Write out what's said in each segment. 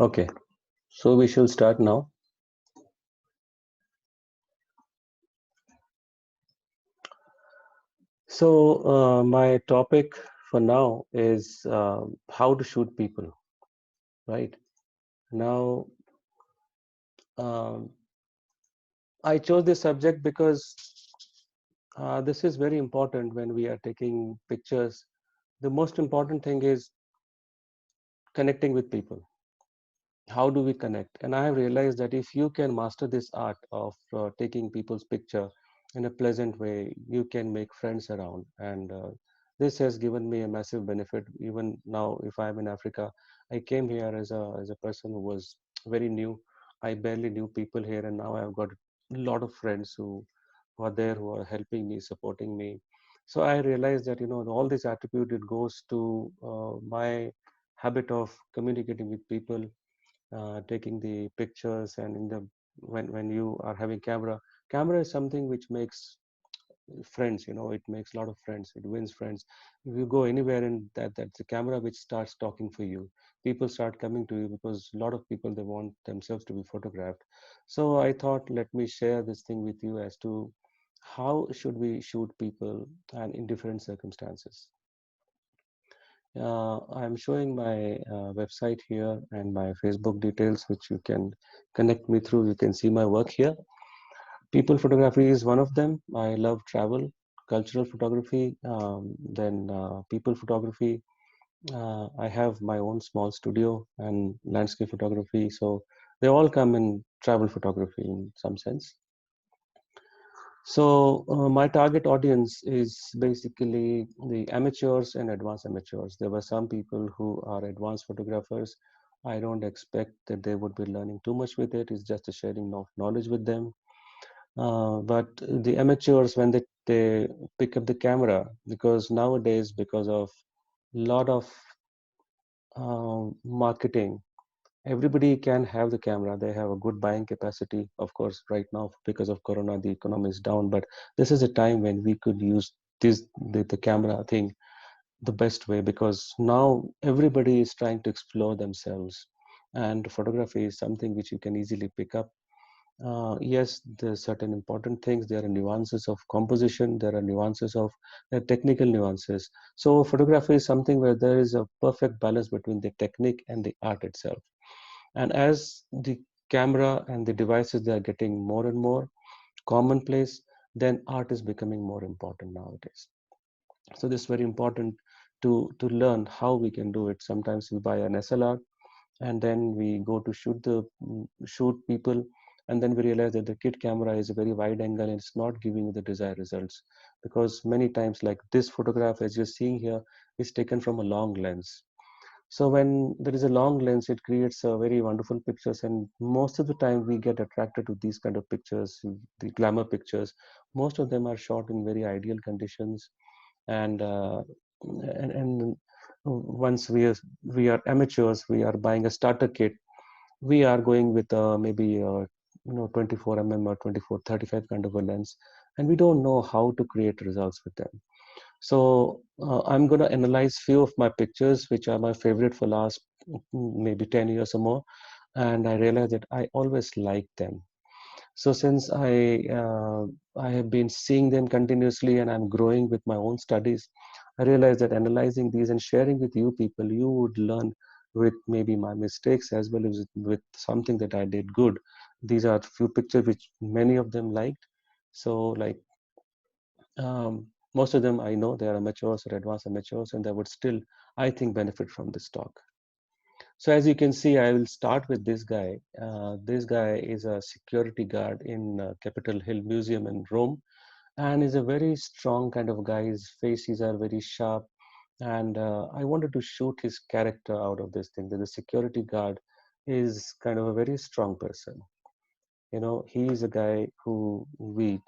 Okay, so we shall start now. So my topic for now is how to shoot people, right? Now, um, I chose this subject because this is very important when we are taking pictures. The most important thing is connecting with people. How do we connect? And I have realized that if you can master this art of taking people's picture in a pleasant way, you can make friends around. And this has given me a massive benefit. Even now, if I'm in Africa, I came here as a person who was very new. I barely knew people here, and now I've got a lot of friends who are there, who are helping me, supporting me. So I realized that all this attribute, it goes to my habit of communicating with people, taking the pictures, and in the when you are having camera is something which makes friends. It makes a lot of friends, it wins friends. If you go anywhere, and that's the camera which starts talking for you. People start coming to you because a lot of people, they want themselves to be photographed. So I thought, let me share this thing with you as to how should we shoot people and in different circumstances. I'm showing my website here and my Facebook details, which you can connect me through. You can see my work here. People photography is one of them. I love travel, cultural photography, then people photography. I have my own small studio and landscape photography. So they all come in travel photography in some sense. So my target audience is basically the amateurs and advanced amateurs. There were some people who are advanced photographers. I don't expect that they would be learning too much with it. It's just a sharing of knowledge with them. But the amateurs, when they pick up the camera, because nowadays, because of lot of marketing, everybody can have the camera. They have a good buying capacity. Of course, right now, because of corona, the economy is down, but this is a time when we could use the camera thing the best way, because now everybody is trying to explore themselves, and photography is something which you can easily pick up. Yes, there's certain important things. There are nuances of composition. There are nuances of technical nuances. So photography is something where there is a perfect balance between the technique and the art itself. And as the camera and the devices, they are getting more and more commonplace, then art is becoming more important nowadays. So this is very important to learn how we can do it. Sometimes we buy an SLR, and then we go to shoot people, and then we realize that the kit camera is a very wide angle and it's not giving you the desired results, because many times, like this photograph as you're seeing here, is taken from a long lens. So when there is a long lens, it creates a very wonderful pictures, and most of the time we get attracted to these kind of pictures, the glamour pictures. Most of them are shot in very ideal conditions, and and once we are amateurs, we are buying a starter kit. We are going with maybe 24 or 24-35 kind of a lens, and we don't know how to create results with them. So I'm going to analyze few of my pictures, which are my favorite for last maybe 10 years or more, and I realized that I always like them. So since I have been seeing them continuously and I'm growing with my own studies, I realized that analyzing these and sharing with you people, you would learn with maybe my mistakes as well as with something that I did good. These are few pictures which many of them liked. So like most of them, I know they are amateurs or advanced amateurs, and they would still, I think, benefit from this talk. So as you can see, I will start with this guy. This guy is a security guard in Capitol Hill Museum in Rome, and is a very strong kind of guy. His faces are very sharp, and I wanted to shoot his character out of this thing. That the security guard is kind of a very strong person. He is a guy who we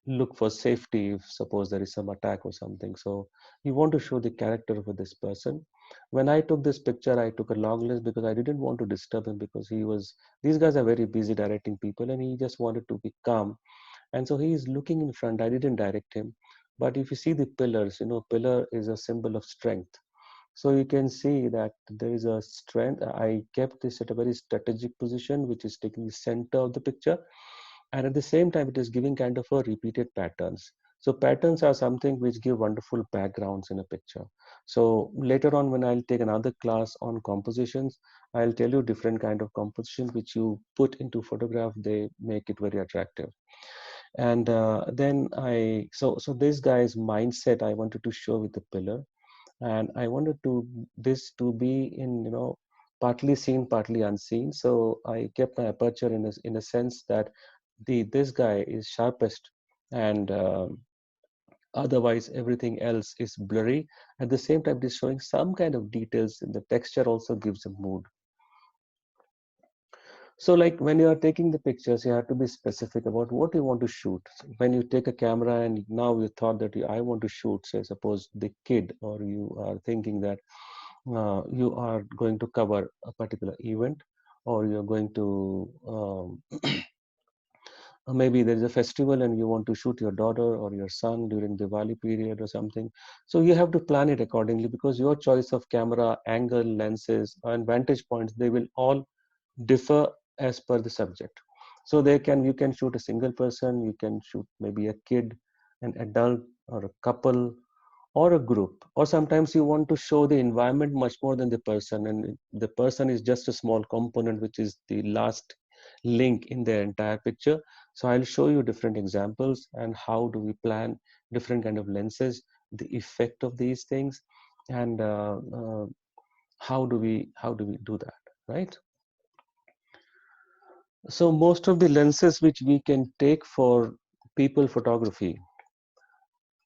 look for safety if suppose there is some attack or something. So you want to show the character of this person. When I took this picture, I took a long lens because I didn't want to disturb him, because these guys are very busy directing people, and he just wanted to be calm. And so he is looking in front. I didn't direct him. But if you see the pillars, pillar is a symbol of strength. So you can see that there is a strength. I kept this at a very strategic position, which is taking the center of the picture. And at the same time, it is giving kind of a repeated patterns. So patterns are something which give wonderful backgrounds in a picture. So later on, when I'll take another class on compositions, I'll tell you different kind of composition which you put into photograph, they make it very attractive. And then so this guy's mindset I wanted to show with the pillar, and I wanted to this to be in, partly seen, partly unseen. So I kept my aperture in a sense that this guy is sharpest, and otherwise everything else is blurry. At the same time, it is showing some kind of details, and the texture also gives a mood. So like when you are taking the pictures, you have to be specific about what you want to shoot. When you take a camera and now you thought that I want to shoot, say, suppose the kid, or you are thinking that you are going to cover a particular event, or you're going to maybe there is a festival and you want to shoot your daughter or your son during Diwali period or something. So you have to plan it accordingly, because your choice of camera, angle, lenses, and vantage points, they will all differ as per the subject. So you can shoot a single person, you can shoot maybe a kid, an adult, or a couple, or a group. Or sometimes you want to show the environment much more than the person, and the person is just a small component which is the last link in the entire picture. So I'll show you different examples and how do we plan different kind of lenses, the effect of these things, and how do we do that, right? So most of the lenses which we can take for people photography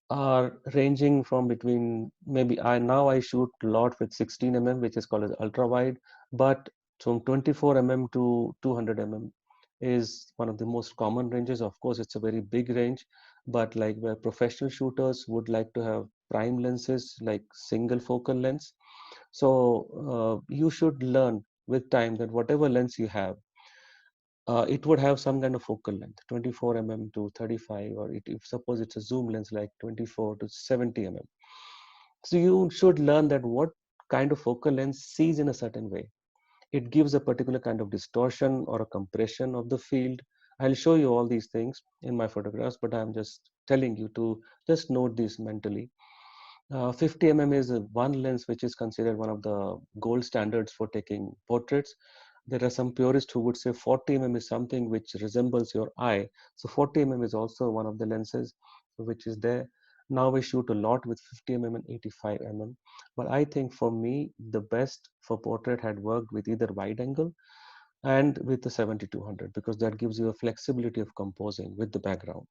are ranging from between, maybe I shoot a lot with 16 which is called as ultra wide, but from 24 to 200 is one of the most common ranges. Of course, it's a very big range, but like where professional shooters would like to have prime lenses like single focal lens. So you should learn with time that whatever lens you have, it would have some kind of focal length, 24 to 35, or if suppose it's a zoom lens like 24 to 70 So you should learn that what kind of focal length sees in a certain way. It gives a particular kind of distortion or a compression of the field. I'll show you all these things in my photographs, but I'm just telling you to just note this mentally. 50 is one lens which is considered one of the gold standards for taking portraits. There are some purists who would say 40 is something which resembles your eye. So 40 is also one of the lenses which is there. Now we shoot a lot with 50 and 85 But I think for me, the best for portrait had worked with either wide angle and with the 70-200, because that gives you a flexibility of composing with the background.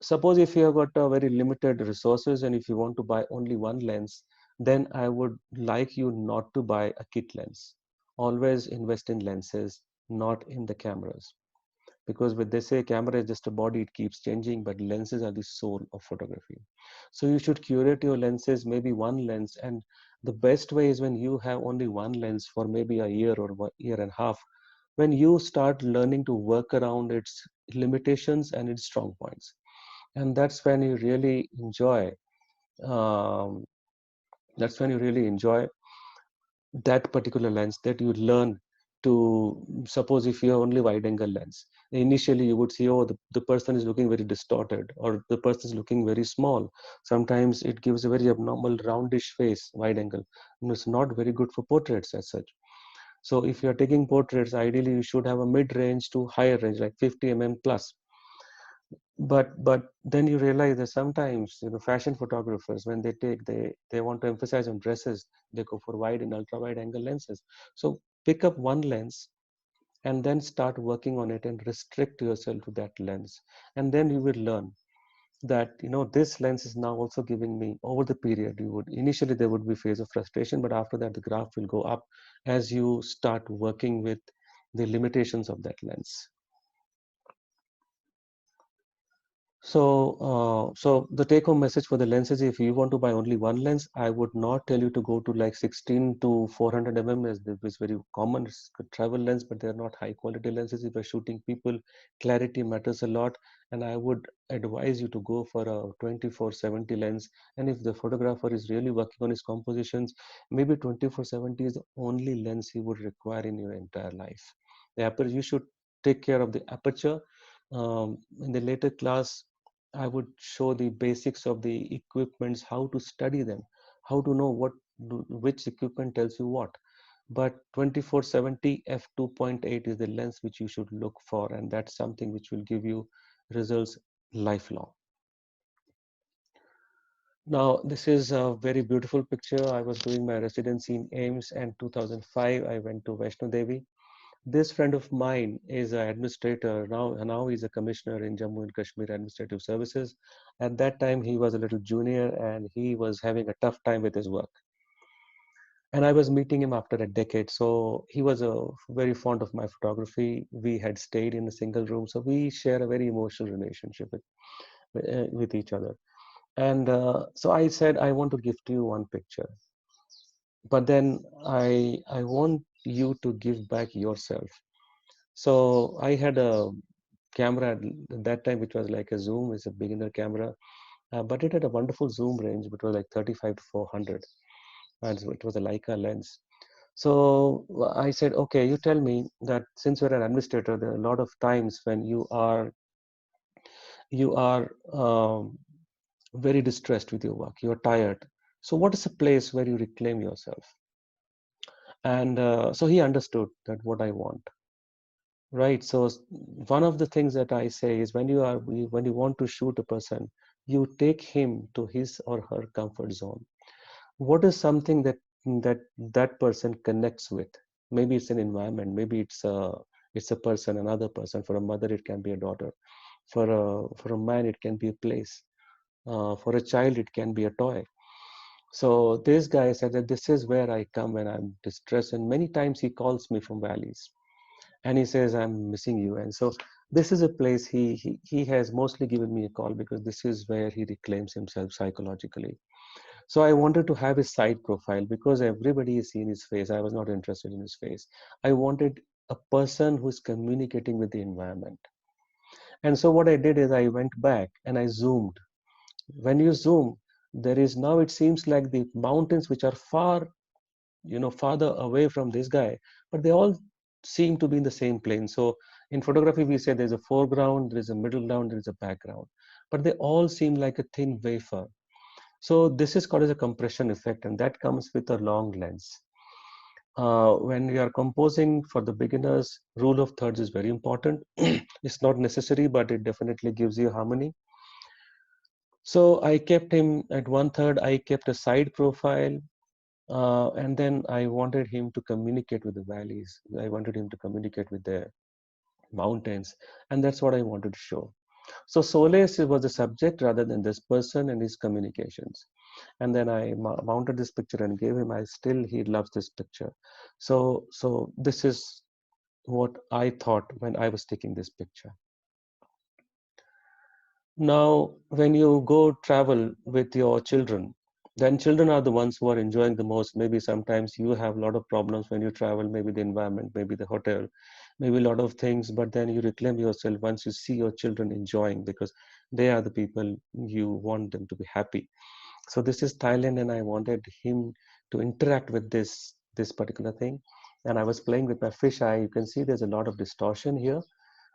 Suppose if you have got very limited resources and if you want to buy only one lens, then I would like you not to buy a kit lens. Always invest in lenses, not in the cameras. Because when they say camera is just a body, it keeps changing, but lenses are the soul of photography. So you should curate your lenses, maybe one lens. And the best way is when you have only one lens for maybe a year or 1 year and a half, when you start learning to work around its limitations and its strong points. And um, that's when you really enjoy that particular lens, that you learn to, suppose if you have only wide angle lens, initially you would see, oh, the person is looking very distorted, or the person is looking very small. Sometimes it gives a very abnormal roundish face, wide angle, and it's not very good for portraits as such. So if you are taking portraits, ideally you should have a mid range to higher range like 50 plus. But then you realize that sometimes, fashion photographers, when they want to emphasize on dresses, they go for wide and ultra wide angle lenses. So pick up one lens and then start working on it and restrict yourself to that lens, and then you will learn that this lens is now also giving me, over the period, you would initially there would be phase of frustration, but after that the graph will go up as you start working with the limitations of that lens. So the take-home message for the lenses, if you want to buy only one lens, I would not tell you to go to like 16 to 400 mm, as this is very common. It's a travel lens, but they're not high quality lenses. If you're shooting people, clarity matters a lot, and I would advise you to go for a 24-70 lens. And if the photographer is really working on his compositions, maybe 24-70 is the only lens he would require in your entire life. The aperture, you should take care of the aperture. In the later class, I would show the basics of the equipments, how to study them, how to know which equipment tells you what. But 24-70 f2.8 is the lens which you should look for, and that's something which will give you results lifelong. Now, this is a very beautiful picture. I was doing my residency in AIMS, and 2005 I went to Vaishno Devi. This friend of mine is an administrator now. Now he's a commissioner in Jammu and Kashmir Administrative Services. At that time, he was a little junior and he was having a tough time with his work. And I was meeting him after a decade. So he was very fond of my photography. We had stayed in a single room, so we share a very emotional relationship with each other. And so I said, I want to gift you one picture, but then I want you to give back yourself. So I had a camera at that time, which was like a zoom, is a beginner camera, but it had a wonderful zoom range, which was like 35 to 400, and so it was a Leica lens. So I said, okay, you tell me that since you're an administrator, there are a lot of times when you are very distressed with your work, you're tired. So what is a place where you reclaim yourself? And so he understood that what I want. Right. So one of the things that I say is when you want to shoot a person, you take him to his or her comfort zone. What is something that person connects with? Maybe it's an environment. Maybe it's a person, another person. For a mother, it can be a daughter. For a man, it can be a place. For a child, it can be a toy. So this guy said that this is where I come when I'm distressed, and many times he calls me from valleys and he says, I'm missing you. And so this is a place he has mostly given me a call because this is where he reclaims himself psychologically. So I wanted to have his side profile because everybody is seeing his face. I was not interested in his face. I wanted a person who's communicating with the environment. And so what I did is I went back and I zoomed. When you zoom, there is now, it seems like the mountains which are farther away from this guy, but they all seem to be in the same plane. So in photography, we say there's a foreground, there's a middle ground, there's a background, but they all seem like a thin wafer. So this is called as a compression effect, and that comes with a long lens. When you are composing for the beginners, rule of thirds is very important. It's not necessary, but it definitely gives you harmony. So I kept him at 1/3. I kept a side profile. And then I wanted him to communicate with the valleys. I wanted him to communicate with the mountains. And that's what I wanted to show. So Solace was the subject rather than this person and his communications. And then I mounted this picture and gave him. He loves this picture. So this is what I thought when I was taking this picture. Now, when you go travel with your children, then children are the ones who are enjoying the most. Maybe sometimes you have a lot of problems when you travel, maybe the environment, maybe the hotel, maybe a lot of things, but then you reclaim yourself once you see your children enjoying because they are the people you want them to be happy. So this is Thailand, and I wanted him to interact with this particular thing. And I was playing with my fish eye. You can see there's a lot of distortion here,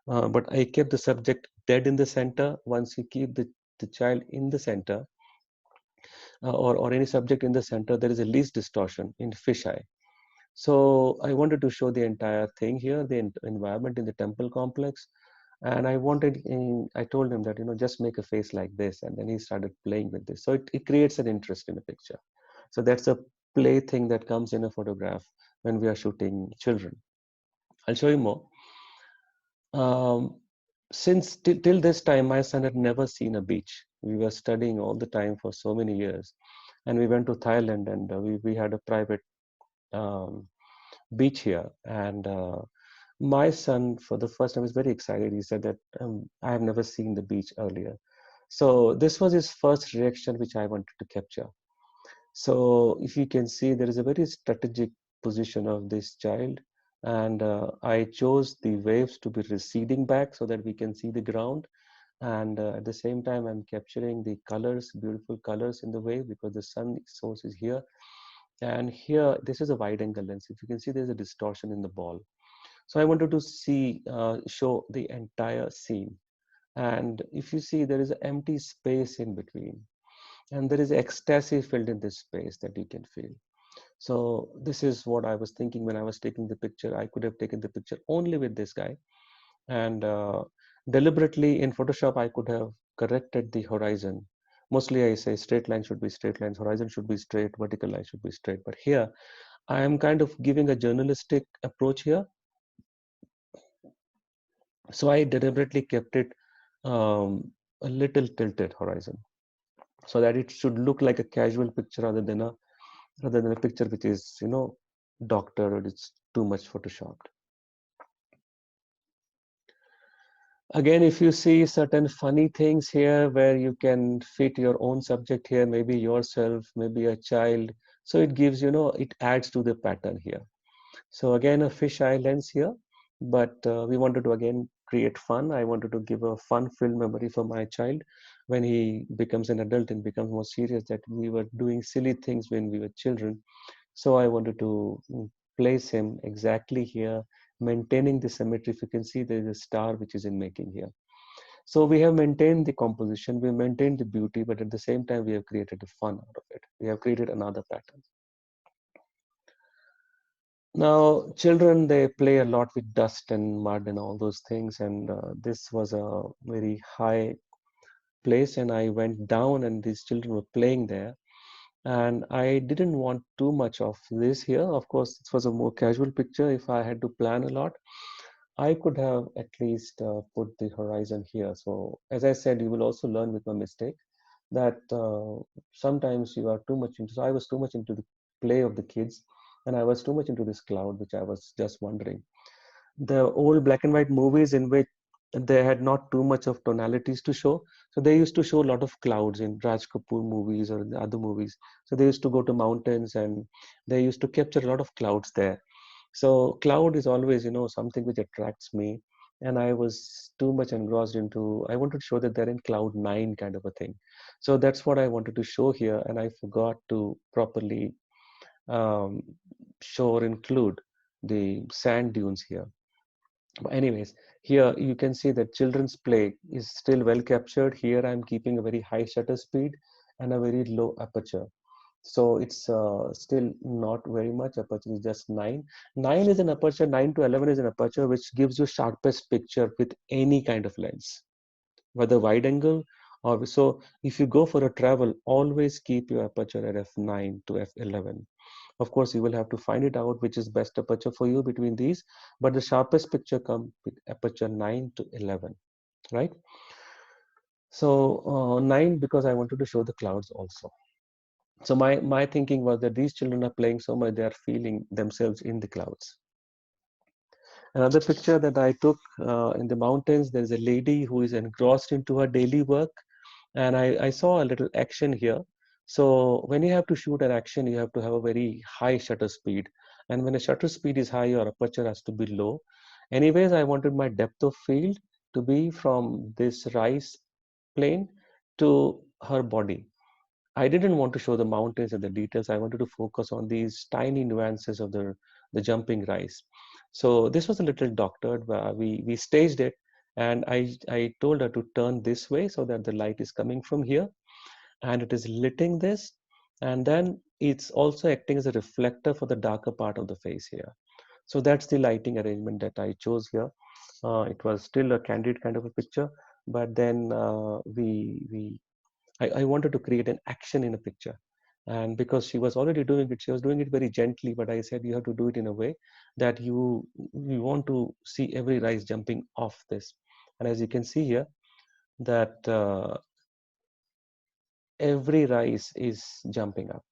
but I kept the subject dead in the center. Once you keep the child in the center, or any subject in the center, there is a least distortion in fisheye. So I wanted to show the entire thing here, the environment in the temple complex. And I told him that, just make a face like this. And then he started playing with this. So it creates an interest in a picture. So that's a play thing that comes in a photograph when we are shooting children. I'll show you more. Since till this time, my son had never seen a beach. We were studying all the time for so many years, and we went to Thailand, and we had a private um, beach here. And my son, for the first time, was very excited. He said that I have never seen the beach earlier. So this was his first reaction, which I wanted to capture. So if you can see, there is a very strategic position of this child, and I chose the waves to be receding back so that we can see the ground. And at the same time, I'm capturing the colors, beautiful colors in the wave, because the sun source is here. And here, this is a wide angle lens. If you can see, there's a distortion in the ball. So I wanted to show the entire scene. And if you see, there is an empty space in between, and there is ecstasy filled in this space that you can feel. So this is what I was thinking when I was taking the picture. I could have taken the picture only with this guy, and deliberately in Photoshop, I could have corrected the horizon. Mostly I say straight line should be straight lines, horizon should be straight, vertical line should be straight. But here, I am kind of giving a journalistic approach here. So I deliberately kept it a little tilted horizon, so that it should look like a casual picture rather than a picture which is, doctored, or it's too much photoshopped. Again, if you see certain funny things here where you can fit your own subject here, maybe yourself, maybe a child, so it gives, it adds to the pattern here. So again, a fisheye lens here, but we wanted to again create fun. I wanted to give a fun-filled memory for my child when he becomes an adult and becomes more serious, that we were doing silly things when we were children. So I wanted to place him exactly here, maintaining the symmetry. If you can see, there is a star which is in making here. So we have maintained the composition, we maintained the beauty, but at the same time, we have created a fun out of it. We have created another pattern. Now, children, they play a lot with dust and mud and all those things. And this was a very high place. And I went down, and these children were playing there. And I didn't want too much of this here. Of course, it was a more casual picture. If I had to plan a lot, I could have at least put the horizon here. So, as I said, you will also learn with my mistake that sometimes you are too much into. So I was too much into the play of the kids, and I was too much into this cloud, which I was just wondering. The old black and white movies in which they had not too much of tonalities to show, so they used to show a lot of clouds in Raj Kapoor movies or the other movies. So they used to go to mountains, and they used to capture a lot of clouds there. So cloud is always, something which attracts me. And I was too much engrossed into, I wanted to show that they're in cloud nine kind of a thing. So that's what I wanted to show here. And I forgot to properly um, show or include the sand dunes here. But anyways, here you can see that children's play is still well captured. Here I'm keeping a very high shutter speed and a very low aperture. So it's still not very much. Aperture is just 9. 9 is an aperture, 9 to 11 is an aperture which gives you sharpest picture with any kind of lens, whether wide angle or so. If you go for a travel, always keep your aperture at f9 to f11. Of course, you will have to find it out which is best aperture for you between these, but the sharpest picture comes with aperture 9 to 11, right? So 9, because I wanted to show the clouds also. So my thinking was that these children are playing so much, they are feeling themselves in the clouds. Another picture that I took in the mountains, there's a lady who is engrossed into her daily work, and I saw a little action here. So when you have to shoot an action, you have to have a very high shutter speed. And when the shutter speed is high, your aperture has to be low. Anyways, I wanted my depth of field to be from this rice plane to her body. I didn't want to show the mountains and the details. I wanted to focus on these tiny nuances of the jumping rice. So this was a little doctored. We staged it, and I told her to turn this way so that the light is coming from here, and it is lighting this, and then it's also acting as a reflector for the darker part of the face here. So that's the lighting arrangement that I chose here. It was still a candid kind of a picture, but then I wanted to create an action in a picture. And because she was already doing it, she was doing it very gently, but I said you have to do it in a way that you want to see every rice jumping off this. And as you can see here, that every rice is jumping up.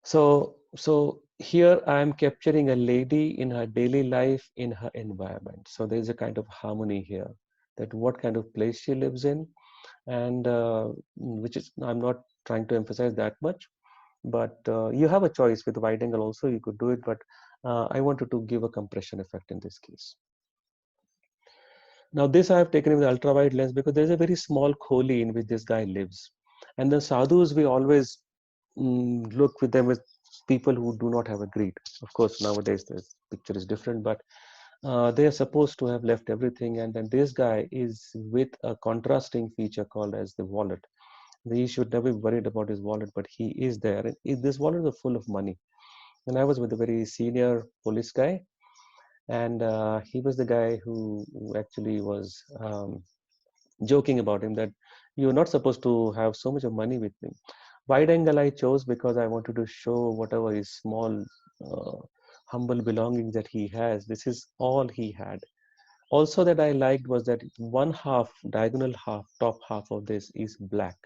So here I am capturing a lady in her daily life, in her environment. So there's a kind of harmony here. that what kind of place she lives in, and which is, I'm not trying to emphasize that much, but you have a choice with wide angle also, you could do it, but I wanted to give a compression effect in this case. Now this I have taken with ultra wide lens because there's a very small kholi in which this guy lives, and the sadhus we always look with them as people who do not have a greed. Of course, nowadays the picture is different, but they are supposed to have left everything, and then this guy is with a contrasting feature called as the wallet. He should never be worried about his wallet, but he is there. And this wallet is full of money. And I was with a very senior police guy, and he was the guy who actually was joking about him that you're not supposed to have so much of money with me. Wide angle I chose because I wanted to show whatever his small, humble belongings that he has. This is all he had. Also, that I liked was that one half, diagonal half, top half of this is black,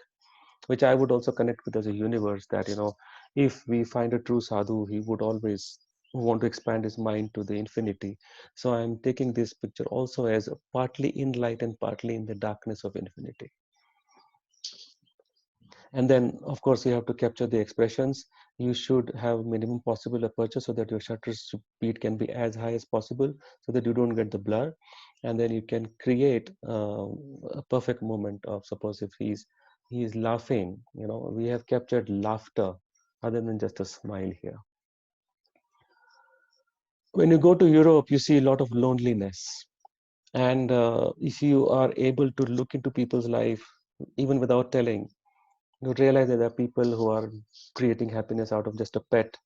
which I would also connect with as a universe that, if we find a true sadhu, he would always want to expand his mind to the infinity. So I'm taking this picture also as partly in light and partly in the darkness of infinity. And then, of course, you have to capture the expressions. You should have minimum possible aperture so that your shutter speed can be as high as possible so that you don't get the blur. And then you can create a perfect moment of, suppose if he's laughing, we have captured laughter other than just a smile here. When you go to Europe, you see a lot of loneliness. And if you are able to look into people's life, even without telling, you realize that there are people who are creating happiness out of just a pet.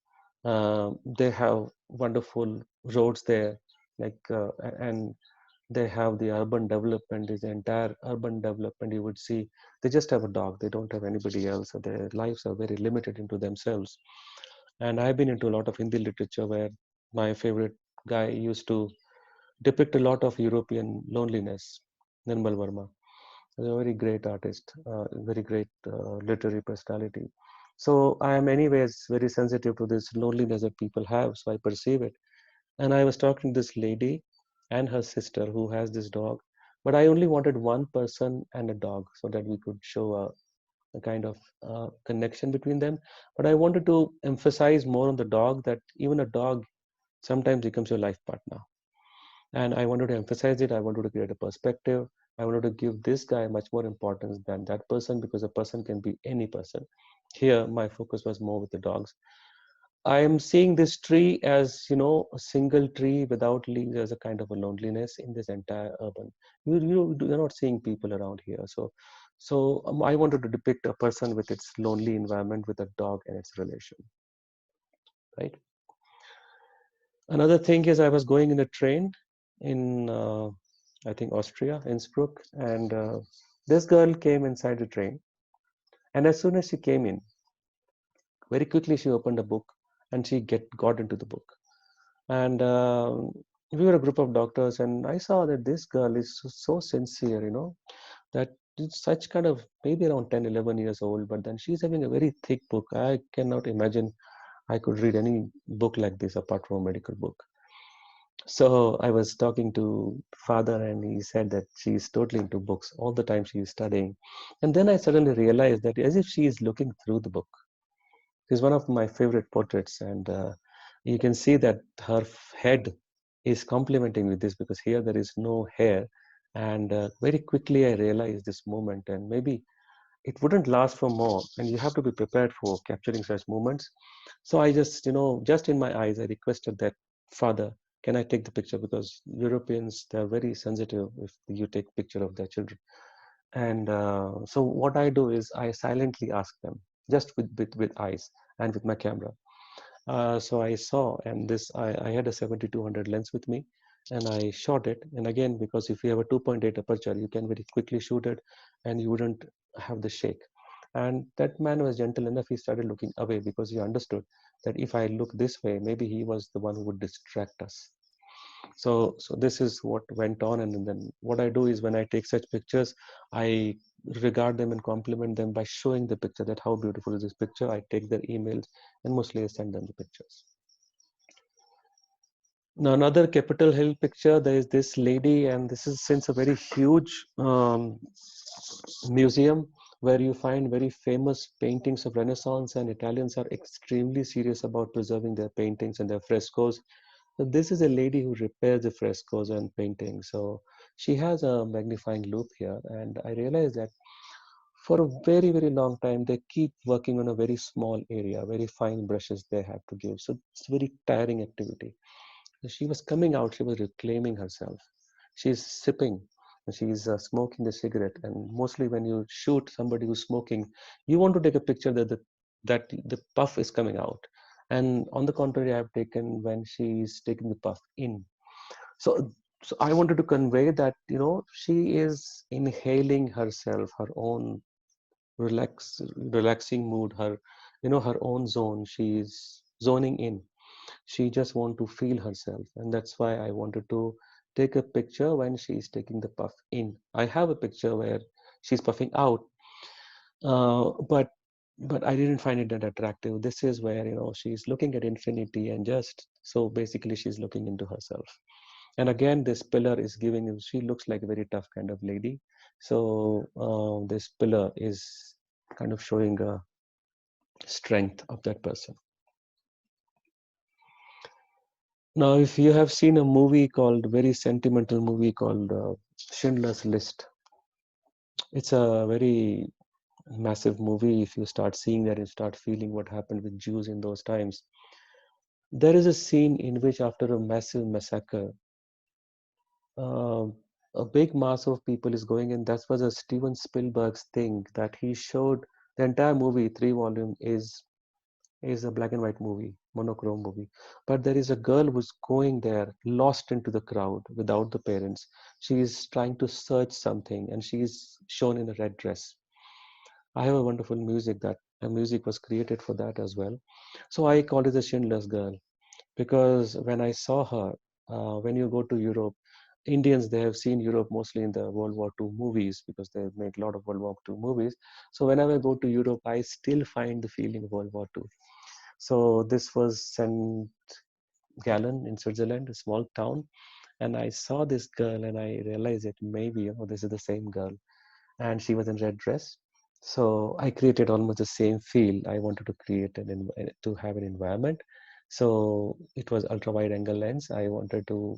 They have wonderful roads there, like and they have the urban development. Is the entire urban development you would see. They just have a dog. They don't have anybody else. So their lives are very limited into themselves. And I've been into a lot of Hindi literature where my favorite guy used to depict a lot of European loneliness. Nirmal Verma. He's a very great artist, very great literary personality. So I am anyways very sensitive to this loneliness that people have, so I perceive it. And I was talking to this lady and her sister who has this dog, but I only wanted one person and a dog so that we could show a kind of connection between them. But I wanted to emphasize more on the dog, that even a dog sometimes becomes your life partner. And I wanted to emphasize it. I wanted to create a perspective. I wanted to give this guy much more importance than that person, because a person can be any person. Here my focus was more with the dogs. I am seeing this tree as, a single tree without leaves, as a kind of a loneliness in this entire urban. You're not seeing people around here. So I wanted to depict a person with its lonely environment, with a dog and its relation, right? Another thing is I was going in a train in, I think, Austria, Innsbruck, and this girl came inside the train. And as soon as she came in, very quickly she opened a book and she got into the book. And we were a group of doctors, and I saw that this girl is so sincere, that it's such kind of maybe around 10, 11 years old, but then she's having a very thick book. I cannot imagine I could read any book like this apart from a medical book. So I was talking to father, and he said that she is totally into books all the time. She is studying. And then I suddenly realized that as if she is looking through the book. She's one of my favorite portraits, and you can see that her head is complementing with this, because here there is no hair. And very quickly I realized this moment, and maybe it wouldn't last for more, and you have to be prepared for capturing such moments. So I just, just in my eyes, I requested that, father, can I take the picture? Because Europeans, they're very sensitive if you take picture of their children. And so what I do is I silently ask them, just with eyes and with my camera. So I saw, and I had a 7200 lens with me, and I shot it. And again, because if you have a 2.8 aperture, you can very quickly shoot it, and you wouldn't have the shake. And that man was gentle enough. He started looking away because he understood that if I look this way, maybe he was the one who would distract us. So this is what went on. And then what I do is when I take such pictures, I regard them and compliment them by showing the picture, that how beautiful is this picture. I take their emails and mostly I send them the pictures. Now, another Capitol Hill picture, there is this lady, and this is since a very huge museum where you find very famous paintings of Renaissance, and Italians are extremely serious about preserving their paintings and their frescoes. So this is a lady who repairs the frescoes and paintings. So she has a magnifying loupe here, and I realized that for a very, very long time, they keep working on a very small area, very fine brushes they have to give. So it's a very tiring activity. So she was coming out, she was reclaiming herself. She's sipping, she's smoking the cigarette. And mostly when you shoot somebody who's smoking, you want to take a picture that the puff is coming out. And on the contrary, I've taken when she's taking the puff in. So, so I wanted to convey that, she is inhaling herself, her own relaxing mood, her own zone. She's zoning in. She just want to feel herself, and that's why I wanted to take a picture when she's taking the puff in. I have a picture where she's puffing out, but I didn't find it that attractive. This is where she's looking at infinity, and just so basically she's looking into herself. And again, this pillar is giving, she looks like a very tough kind of lady. So this pillar is kind of showing a strength of that person. Now, if you have seen a movie called, very sentimental movie called Schindler's List, it's a very massive movie. If you start seeing that, you start feeling what happened with Jews in those times. There is a scene in which, after a massive massacre, uh, a big mass of people is going in. That was a Steven Spielberg's thing that he showed. The entire movie, 3 volume, is a black and white movie, monochrome movie. But there is a girl who's going there, lost into the crowd without the parents. She is trying to search something, and she is shown in a red dress. I have a wonderful music that a music was created for that as well. So I called it the Schindler's Girl because when I saw her, when you go to Europe, Indians, they have seen Europe mostly in the World War II movies because they made a lot of World War II movies. So whenever I go to Europe, I still find the feeling of World War II. So this was St. Gallen in Switzerland, a small town, and I saw this girl and I realized that maybe this is the same girl, and she was in red dress. So I created almost the same feel. I wanted to create to have an environment. So it was ultra wide angle lens. I wanted to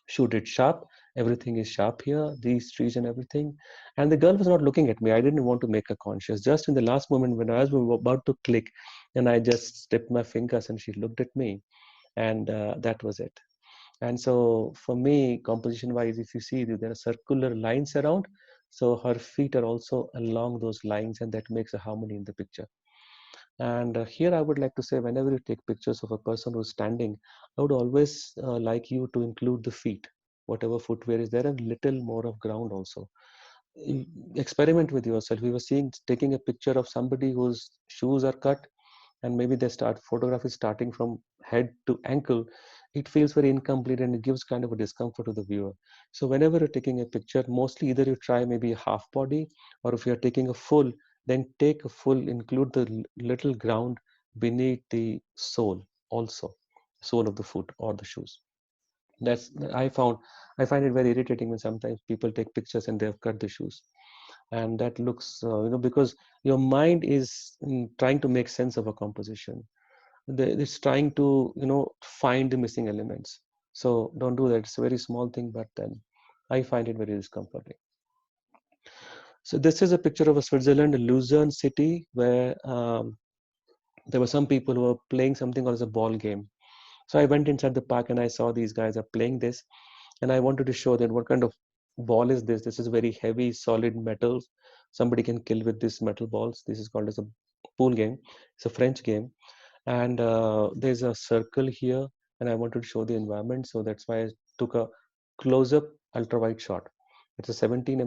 shoot it sharp. Everything is sharp here, these trees and everything. And the girl was not looking at me. I didn't want to make her conscious. Just in the last moment when I was about to click, and I just dipped my fingers and she looked at me, and that was it. And so for me, composition wise, if you see there are circular lines around, so her feet are also along those lines, and that makes a harmony in the picture. And here I would like to say, whenever you take pictures of a person who's standing, I would always like you to include the feet, whatever footwear is there, and little more of ground also. Experiment with yourself. We were seeing, taking a picture of somebody whose shoes are cut, and maybe they start photography starting from head to ankle. It feels very incomplete, and it gives kind of a discomfort to the viewer. So whenever you're taking a picture, mostly either you try maybe a half body, or if you're taking a full, then take a full, include the little ground beneath the sole also, sole of the foot or the shoes. That's I find it very irritating when sometimes people take pictures and they have cut the shoes, and that looks because your mind is trying to make sense of a composition. It's trying to find the missing elements. So don't do that. It's a very small thing, but then I find it very discomforting. So this is a picture of a Switzerland, a Lucerne city, where there were some people who were playing something called as a ball game. So I went inside the park and I saw these guys are playing this, and I wanted to show them what kind of ball is this. This is very heavy, solid metal. Somebody can kill with these metal balls. This is called as a pool game. It's a French game, and there's a circle here, and I wanted to show the environment. So that's why I took a close-up ultra wide shot. It's a 17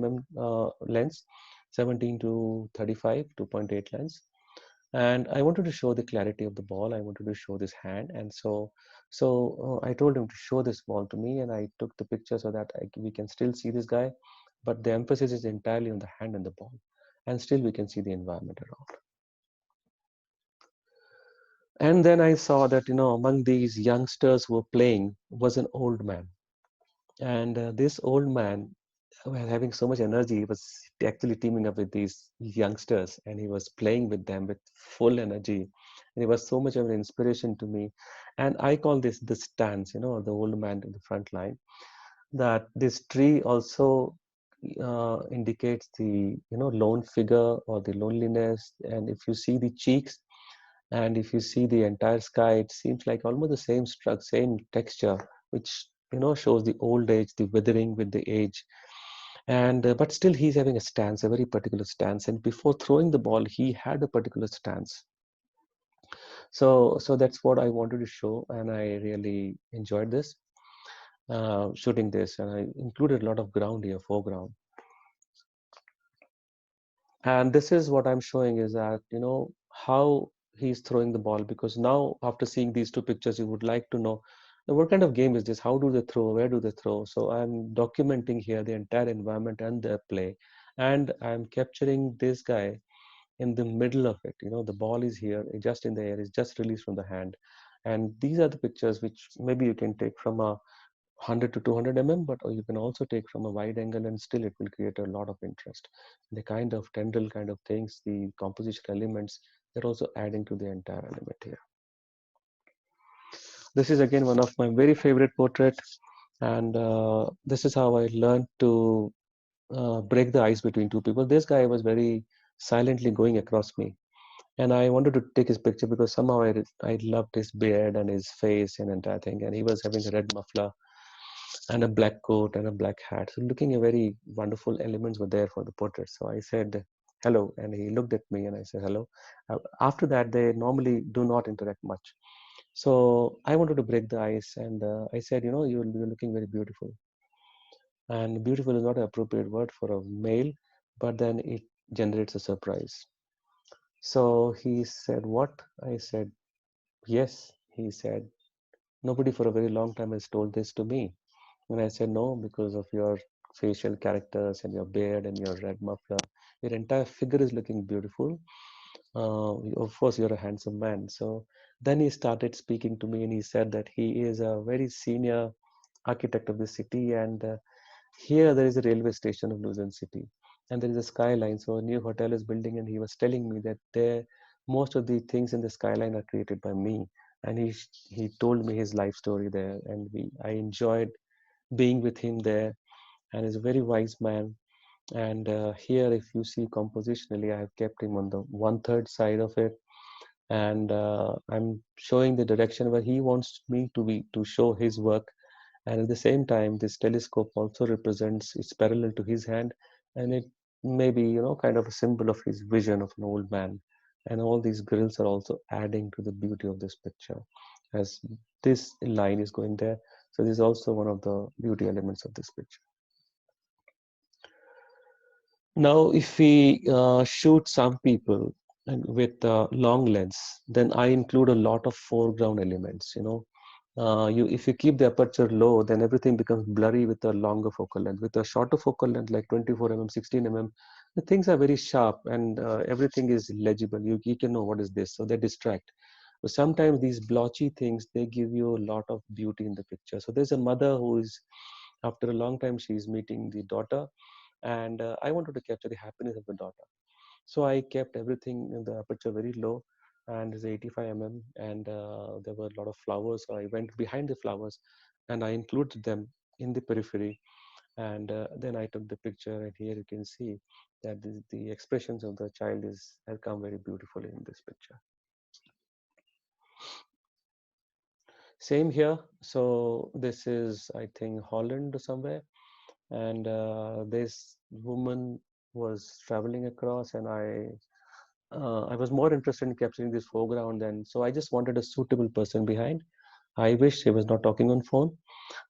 lens, 17 to 35 2.8 lens, and I wanted to show the clarity of the ball. I wanted to show this hand, and I told him to show this ball to me, and I took the picture so that we can still see this guy, but the emphasis is entirely on the hand and the ball, and still we can see the environment around. And then I saw that, among these youngsters who were playing was an old man. And this old man, having so much energy, he was actually teaming up with these youngsters and he was playing with them with full energy. And he was so much of an inspiration to me. And I call this the stance, the old man in the front line, that this tree also indicates the, lone figure or the loneliness. And if you see the cheeks, and if you see the entire sky, it seems like almost the same structure, same texture, which shows the old age, the withering with the age. And but still, he's having a stance, a very particular stance. And before throwing the ball, he had a particular stance. So that's what I wanted to show, and I really enjoyed this shooting this, and I included a lot of ground here, foreground. And this is what I'm showing is that, how he's throwing the ball, because now after seeing these two pictures, you would like to know what kind of game is this? How do they throw? Where do they throw? So I'm documenting here the entire environment and their play. And I'm capturing this guy in the middle of it. The ball is here, just in the air, it's just released from the hand. And these are the pictures which maybe you can take from a 100 to 200 but or you can also take from a wide angle and still it will create a lot of interest. The kind of tendril kind of things, the composition elements, they're also adding to the entire element here. This is again one of my very favorite portrait, and this is how I learned to break the ice between two people. This guy was very silently going across me, and I wanted to take his picture because somehow I loved his beard and his face and entire thing, and he was having a red muffler and a black coat and a black hat. So looking a very wonderful elements were there for the portrait. So I said, hello. And he looked at me and I said, hello. After that, they normally do not interact much. So I wanted to break the ice and I said, you're looking very beautiful. And beautiful is not an appropriate word for a male, but then it generates a surprise. So he said, what? I said, yes. He said, nobody for a very long time has told this to me. And I said, no, because of your facial characters and your beard and your red muffler, your entire figure is looking beautiful. Of course, you're a handsome man. So then he started speaking to me and he said that he is a very senior architect of the city. And here there is a railway station of Luzon City and there is a skyline. So a new hotel is building and he was telling me that there, most of the things in the skyline are created by me. And he told me his life story there and I enjoyed being with him there, and he's a very wise man. And here, if you see compositionally, I have kept him on the 1/3 side of it, and I'm showing the direction where he wants me to be to show his work. And at the same time, this telescope also represents it's parallel to his hand, and it may be kind of a symbol of his vision of an old man. And all these grills are also adding to the beauty of this picture, as this line is going there. So this is also one of the beauty elements of this picture. Now, if we shoot some people and with long lens, then I include a lot of foreground elements. If you keep the aperture low, then everything becomes blurry with a longer focal length. With a shorter focal length, like 24 16 the things are very sharp and everything is legible. You can know what is this, so they distract. But sometimes these blotchy things, they give you a lot of beauty in the picture. So there's a mother who is, after a long time, she's meeting the daughter, and I wanted to capture the happiness of the daughter. So I kept everything in the aperture very low, and it's 85 and there were a lot of flowers. So I went behind the flowers, and I included them in the periphery, and then I took the picture. And here you can see that the expressions of the child is have come very beautifully in this picture. Same here. So this is, I think, Holland or somewhere, and this woman was traveling across, and I was more interested in capturing this foreground, and so I just wanted a suitable person behind. I wish he was not talking on phone,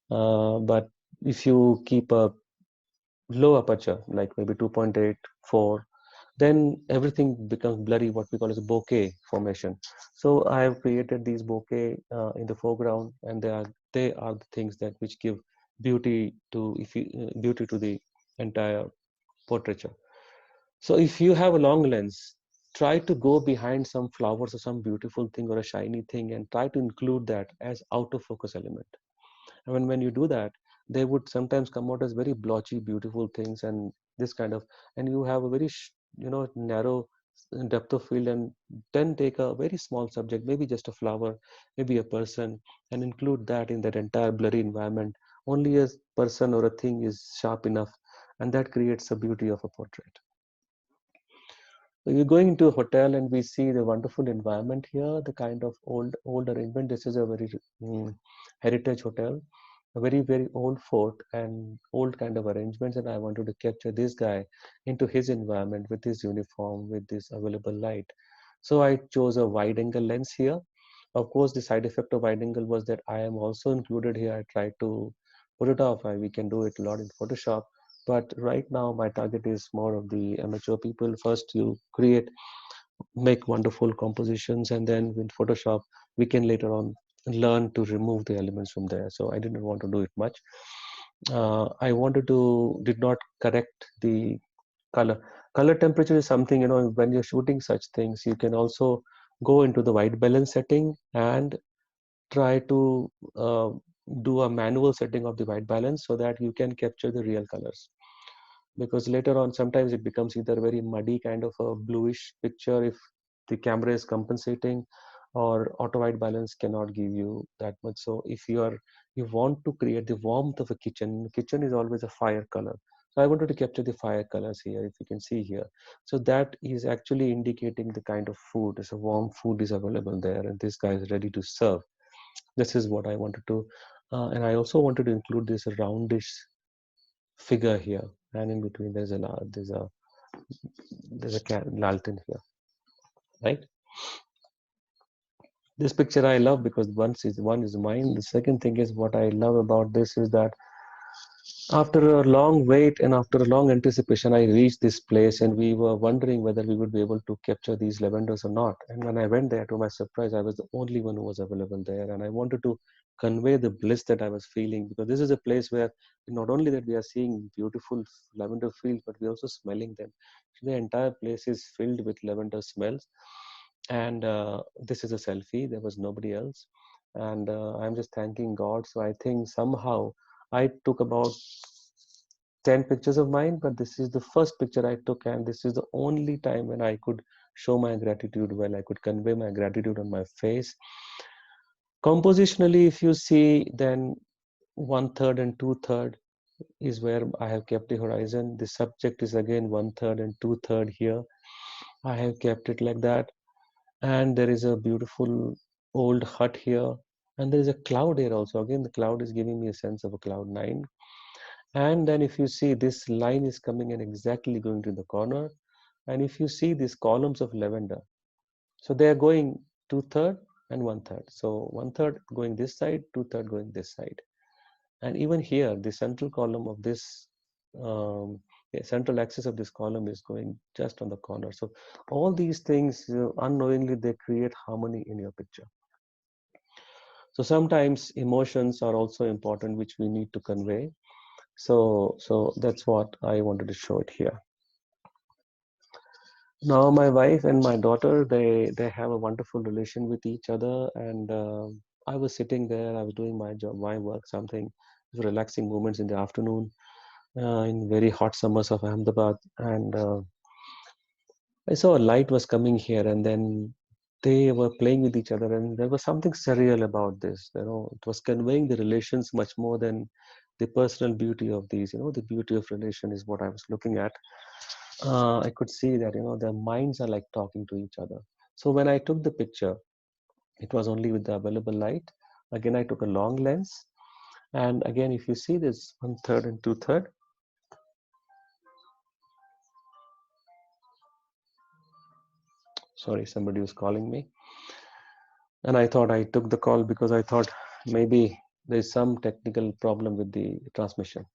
but if you keep a low aperture, like maybe 2.84, then everything becomes blurry, what we call as a bokeh formation. So I have created these bokeh in the foreground, and they are the things that which give beauty to beauty to the entire portraiture. So if you have a long lens, try to go behind some flowers or some beautiful thing or a shiny thing and try to include that as out of focus element. And when you do that, they would sometimes come out as very blotchy, beautiful things, and this kind of, and you have a very, narrow depth of field, and then take a very small subject, maybe just a flower, maybe a person, and include that in that entire blurry environment. Only a person or a thing is sharp enough, and that creates the beauty of a portrait. So we're going into a hotel and we see the wonderful environment here, the kind of old arrangement. This is a very heritage hotel, a very old fort and old kind of arrangements. And I wanted to capture this guy into his environment with his uniform, with this available light. So I chose a wide angle lens here. Of course, the side effect of wide angle was that I am also included here. I tried to put it off. We can do it a lot in Photoshop. But right now, my target is more of the amateur people. First, you make wonderful compositions, and then with Photoshop, we can later on learn to remove the elements from there. So I didn't want to do it much. Did not correct the color. Color temperature is something, when you're shooting such things, you can also go into the white balance setting and try to do a manual setting of the white balance so that you can capture the real colors, because later on sometimes it becomes either very muddy kind of a bluish picture if the camera is compensating, or auto white balance cannot give you that much. So if you want to create the warmth of a kitchen is always a fire color. So I wanted to capture the fire colors here, if you can see here. So that is actually indicating the kind of food. It's a warm food is available there, and this guy is ready to serve. This is what I wanted to, and I also wanted to include this roundish figure here, and in between there's a lantern here, right? This picture I love because one is mine. The second thing is, what I love about this is that after a long wait and after a long anticipation, I reached this place, and we were wondering whether we would be able to capture these lavenders or not. And when I went there, to my surprise, I was the only one who was available there. And I wanted to convey the bliss that I was feeling, because this is a place where not only that we are seeing beautiful lavender fields, but we're also smelling them. The entire place is filled with lavender smells. And this is a selfie. There was nobody else. And I'm just thanking God. So I think somehow I took about 10 pictures of mine, but this is the first picture I took, and this is the only time when I could show my gratitude well. I could convey my gratitude on my face. Compositionally, if you see, then 1/3 and 2/3 is where I have kept the horizon. The subject is again 1/3 and 2/3 here. I have kept it like that. And there is a beautiful old hut here. And there is a cloud here also. Again, the cloud is giving me a sense of a cloud nine. And then if you see, this line is coming and exactly going to the corner. And if you see these columns of lavender, so they are going 2/3 and 1/3. So 1/3 going this side, 2/3 going this side. And even here, the central column of this, the central axis of this column is going just on the corner. So all these things, unknowingly, they create harmony in your picture. So sometimes emotions are also important, which we need to convey. So that's what I wanted to show it here. Now my wife and my daughter, they have a wonderful relation with each other, and I was sitting there, I was doing my job, my work, something relaxing moments in the afternoon, in very hot summers of Ahmedabad, and I saw a light was coming here, and then they were playing with each other, and there was something surreal about this. It was conveying the relations much more than the personal beauty of these. The beauty of relation is what I was looking at. I could see that their minds are like talking to each other. So when I took the picture, it was only with the available light. Again, I took a long lens, and again, if you see this 1/3 and 2/3. Sorry, somebody was calling me. And I thought I took the call because I thought maybe there's some technical problem with the transmission.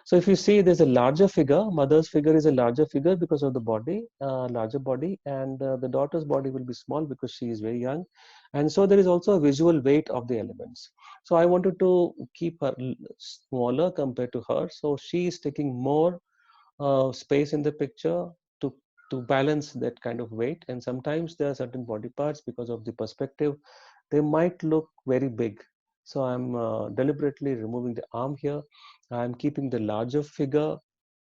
So if you see, there's a larger figure. Mother's figure is a larger figure because of the body, larger body, and the daughter's body will be small because she is very young. And so there is also a visual weight of the elements. So I wanted to keep her smaller compared to her. So she is taking more space in the picture to to balance that kind of weight. And sometimes there are certain body parts, because of the perspective, they might look very big. So I'm deliberately removing the arm here. I'm keeping the larger figure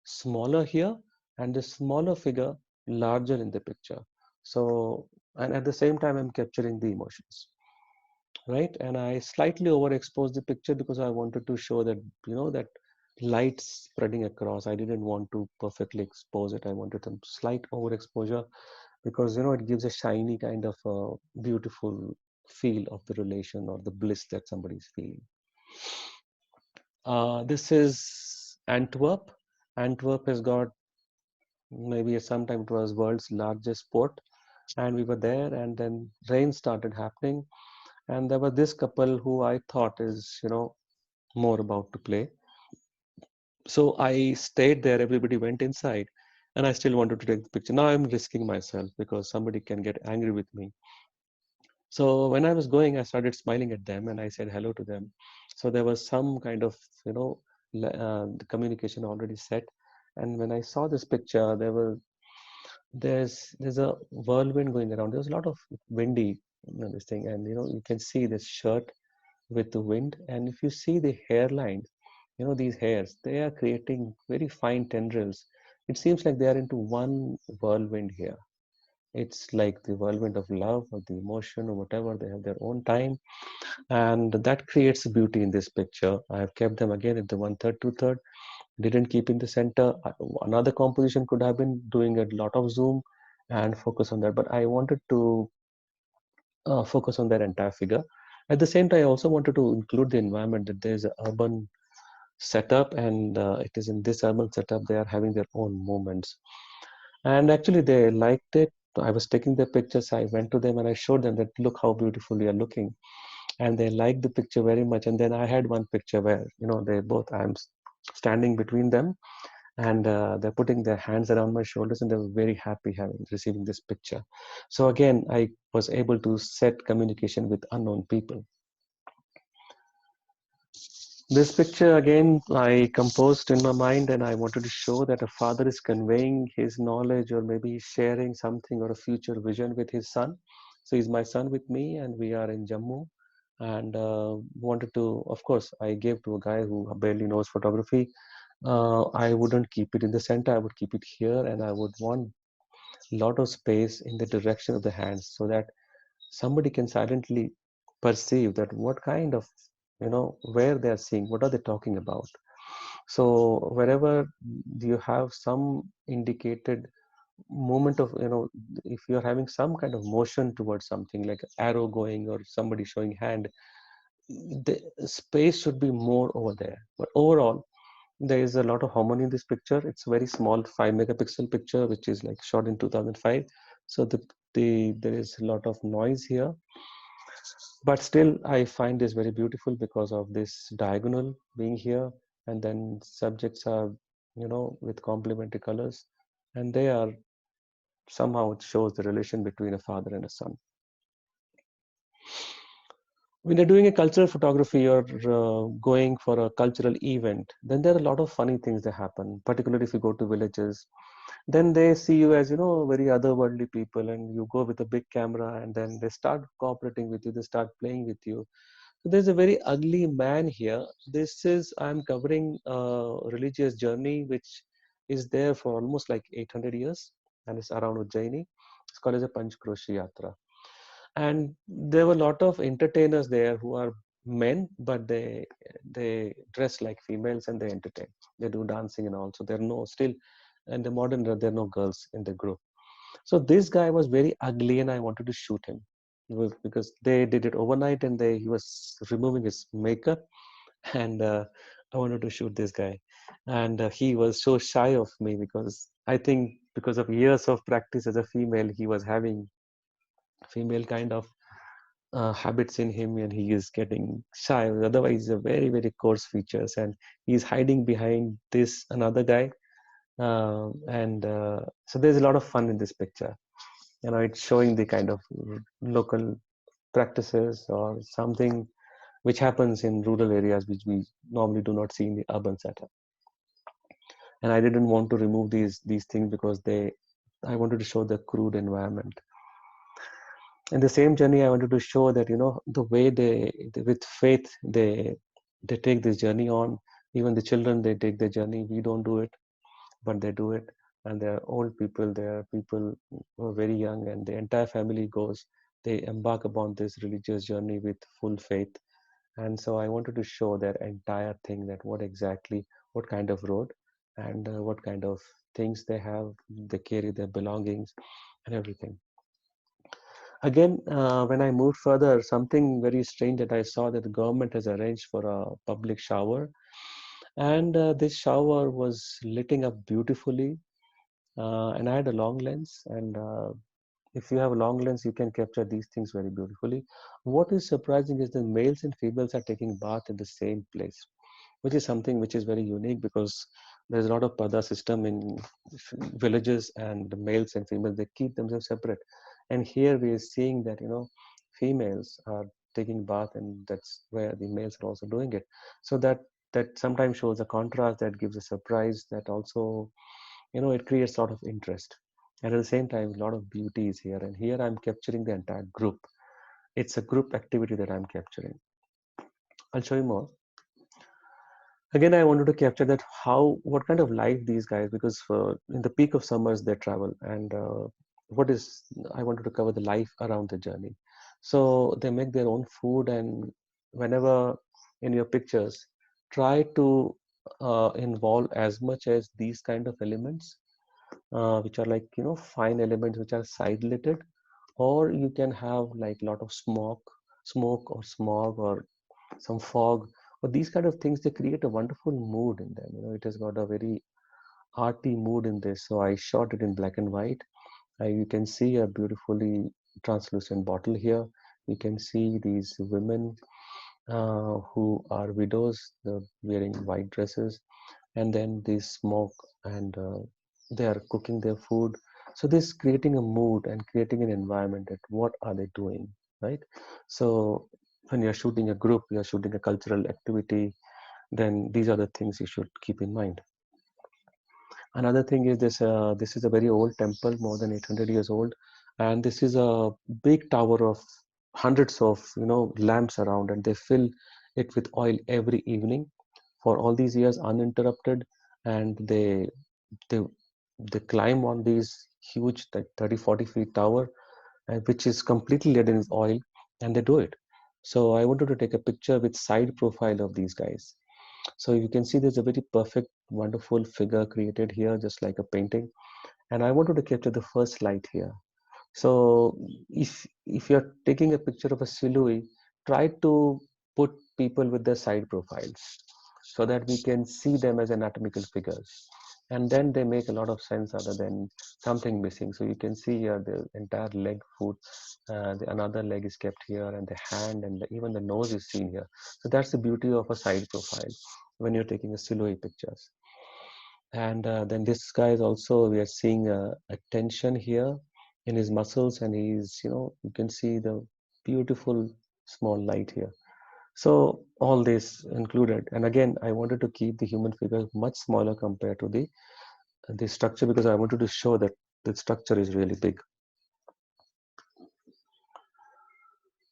smaller here, and the smaller figure larger in the picture. So, and at the same time, I'm capturing the emotions, right? And I slightly overexposed the picture because I wanted to show that, that light spreading across. I didn't want to perfectly expose it. I wanted some slight overexposure because, it gives a shiny kind of beautiful feel of the relation or the bliss that somebody's feeling. This is Antwerp. Antwerp has got, maybe at some time it was world's largest port, and we were there, and then rain started happening, and there was this couple who I thought is, more about to play. So I stayed there, everybody went inside, and I still wanted to take the picture. Now I'm risking myself because somebody can get angry with me. So when I was going, I started smiling at them and I said hello to them. So there was some kind of, the communication already set. And when I saw this picture, there's a whirlwind going around. There's a lot of windy, this thing, and you can see this shirt with the wind. And if you see the hairline, these hairs, they are creating very fine tendrils. It seems like they are into one whirlwind here. It's like the whirlwind of love or the emotion or whatever. They have their own time, and that creates beauty in this picture. I have kept them again at the 1/3, 2/3. Didn't keep in the center. Another composition could have been doing a lot of zoom and focus on that, but I wanted to focus on that entire figure. At the same time, I also wanted to include the environment, that there's an urban setup, and it is in this urban setup they are having their own moments. And actually, they liked it. I was taking the pictures. I went to them and I showed them that look how beautiful you are looking, and they liked the picture very much. And then I had one picture where they both, I'm standing between them, and they're putting their hands around my shoulders, and they were very happy having receiving this picture. So again, I was able to set communication with unknown people. This picture again I composed in my mind, and I wanted to show that a father is conveying his knowledge, or maybe sharing something or a future vision with his son. So he's my son with me, and we are in Jammu, and wanted to, of course, I gave to a guy who barely knows photography. I wouldn't keep it in the center. I would keep it here, and I would want a lot of space in the direction of the hands, so that somebody can silently perceive that what kind of, where they're seeing, what are they talking about. So wherever you have some indicated movement of, if you're having some kind of motion towards something like arrow going or somebody showing hand, the space should be more over there. But overall, there is a lot of harmony in this picture. It's a very small 5 megapixel picture, which is like shot in 2005. So there is a lot of noise here, but still I find this very beautiful because of this diagonal being here, and then subjects are, with complementary colors, and they are, somehow it shows the relation between a father and a son. When you're doing a cultural photography or going for a cultural event, then there are a lot of funny things that happen, particularly if you go to villages. Then they see you as, very otherworldly people, and you go with a big camera, and then they start cooperating with you, they start playing with you. So there's a very ugly man here. This is, I'm covering a religious journey which is there for almost like 800 years, and it's around Ujjaini. It's called as a Panchkroshi Yatra. And there were a lot of entertainers there who are men, but they dress like females and they entertain. They do dancing and all. So there are no, still in the modern era, there are no girls in the group. So this guy was very ugly, and I wanted to shoot him. Because they did it overnight, and he was removing his makeup, and I wanted to shoot this guy. And he was so shy of me, because I think because of years of practice as a female, he was having female kind of habits in him, and he is getting shy. Otherwise, he's a very, very coarse features, and he's hiding behind this another guy. And so there's a lot of fun in this picture. It's showing the kind of local practices or something which happens in rural areas, which we normally do not see in the urban setup. And I didn't want to remove these things because they I wanted to show the crude environment. In the same journey, I wanted to show that, the way with faith, they take this journey on. Even the children, they take the journey. We don't do it, but they do it. And there are old people, there are people who are very young, and the entire family goes. They embark upon this religious journey with full faith. And so I wanted to show their entire thing, that what kind of road, and what kind of things they have. They carry their belongings and everything. Again, when I moved further, something very strange that I saw, that the government has arranged for a public shower, and this shower was lighting up beautifully. And I had a long lens, and if you have a long lens, you can capture these things very beautifully. What is surprising is that males and females are taking bath in the same place, which is something which is very unique, because there's a lot of pada system in villages, and the males and females, they keep themselves separate. And here we are seeing that, females are taking bath, and that's where the males are also doing it. So that sometimes shows a contrast, that gives a surprise, that also, it creates a lot of interest. And at the same time, a lot of beauty is here. And here I'm capturing the entire group. It's a group activity that I'm capturing. I'll show you more. Again, I wanted to capture that what kind of life these guys, because in the peak of summers they travel, and what is I wanted to cover the life around the journey. So they make their own food, and whenever in your pictures, try to involve as much as these kind of elements, which are like, fine elements which are side littered, or you can have like a lot of smoke or smog, or some fog, or these kind of things. They create a wonderful mood in them. It has got a very arty mood in this. So I shot it in black and white. You can see a beautifully translucent bottle here. You can see these women who are widows, wearing white dresses, and then they smoke, and they are cooking their food. So this creating a mood and creating an environment, that what are they doing, right? So when you're shooting a group, you're shooting a cultural activity, then these are the things you should keep in mind. Another thing is this, this is a very old temple, more than 800 years old, and this is a big tower of hundreds of, lamps around, and they fill it with oil every evening for all these years uninterrupted. And they they climb on these huge, like 30-40 feet tower, which is completely laden with oil, and they do it. So I wanted to take a picture with side profile of these guys. So you can see there's a very perfect, wonderful figure created here, just like a painting. And I wanted to capture the first light here. So if you're taking a picture of a silhouette, try to put people with their side profiles, so that we can see them as anatomical figures. And then they make a lot of sense other than something missing. So you can see here the entire leg foot, another leg is kept here, and the hand, and even the nose is seen here. So that's the beauty of a side profile when you're taking a silhouette pictures. And then this guy is also, we are seeing a tension here in his muscles, and he's, you can see the beautiful small light here. So all this included, and again, I wanted to keep the human figure much smaller compared to the structure, because I wanted to show that the structure is really big.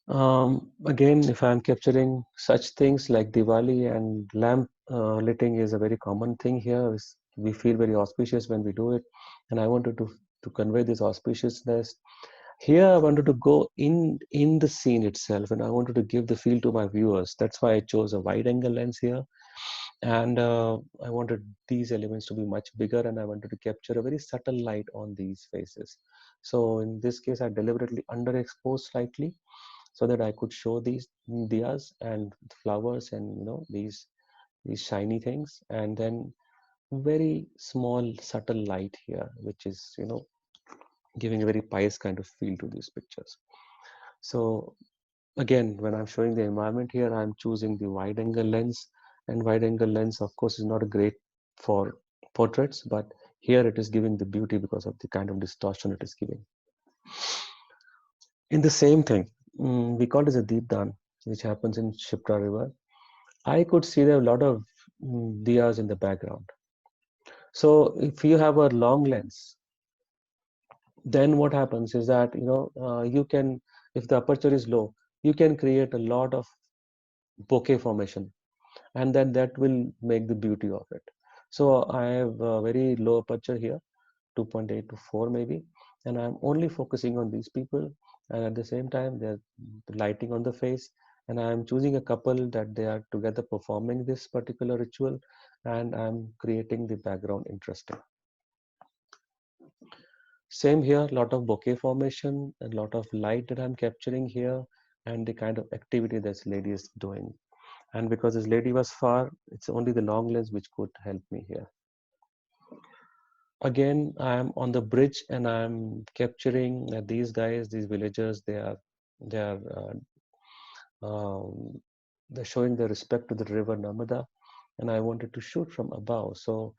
Again, if I'm capturing such things like Diwali, and lamp lighting is a very common thing here. We feel very auspicious when we do it, and I wanted to convey this auspiciousness. Here, I wanted to go in the scene itself, and I wanted to give the feel to my viewers. That's why I chose a wide angle lens here, and I wanted these elements to be much bigger, and I wanted to capture a very subtle light on these faces. So in this case, I deliberately underexposed slightly, so that I could show these diyas and flowers, and these shiny things, and then very small subtle light here, which is giving a very pious kind of feel to these pictures. So again, when I'm showing the environment here, I'm choosing the wide angle lens, and wide angle lens, of course, is not great for portraits, but here it is giving the beauty because of the kind of distortion it is giving. In the same thing, we call it as a deep dan, which happens in Shipra River. I could see there are a lot of diyas in the background. So if you have a long lens, Then what happens is that, you can, if the aperture is low, you can create a lot of bokeh formation, and then that will make the beauty of it. So I have a very low aperture here, 2.8 to 4 maybe, and I'm only focusing on these people, and at the same time they're lighting on the face, and I'm choosing a couple that they are together performing this particular ritual, and I'm creating the background interesting. Same here, lot of bokeh formation, a lot of light that I'm capturing here, and the kind of activity this lady is doing. And because this lady was far, it's only the long lens which could help me here. Again, I'm on the bridge and I'm capturing these guys, these villagers. They are um, they're showing their respect to the river Narmada, and I wanted to shoot from above. So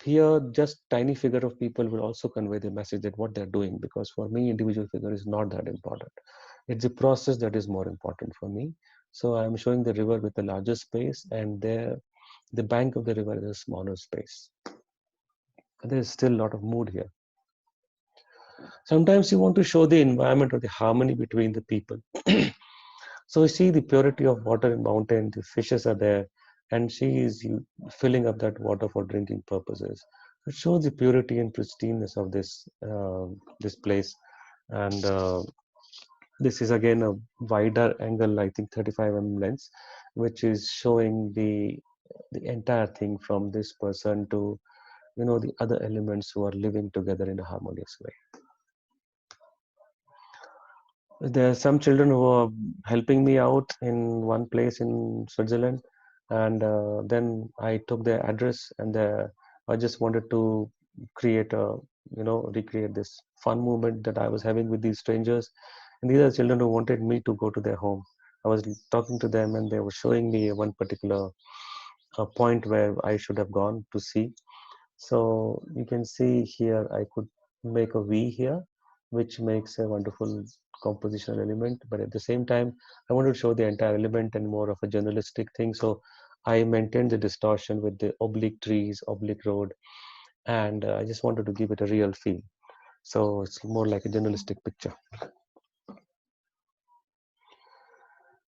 here, just tiny figure of people will also convey the message that what they're doing. Because for me, individual figure is not that important. It's the process that is more important for me. So I'm showing the river with a larger space, and there, the bank of the river is a smaller space. There's still a lot of mood here. Sometimes you want to show the environment or the harmony between the people. So you see the purity of water in mountain, the fishes are there, and she is filling up that water for drinking purposes. It shows the purity and pristineness of this place. And this is again a wider angle, I think 35 lens, which is showing the entire thing from this person to the other elements who are living together in a harmonious way. There are some children who are helping me out in one place in Switzerland, and then I took their address, and I just wanted to create recreate this fun moment that I was having with these strangers. And these are children who wanted me to go to their home. I was talking to them, and they were showing me one particular point where I should have gone to see. So you can see here, I could make a V here, which makes a wonderful compositional element. But at the same time, I want to show the entire element and more of a journalistic thing. So I maintained the distortion with the oblique trees, oblique road, and I just wanted to give it a real feel. So it's more like a journalistic picture.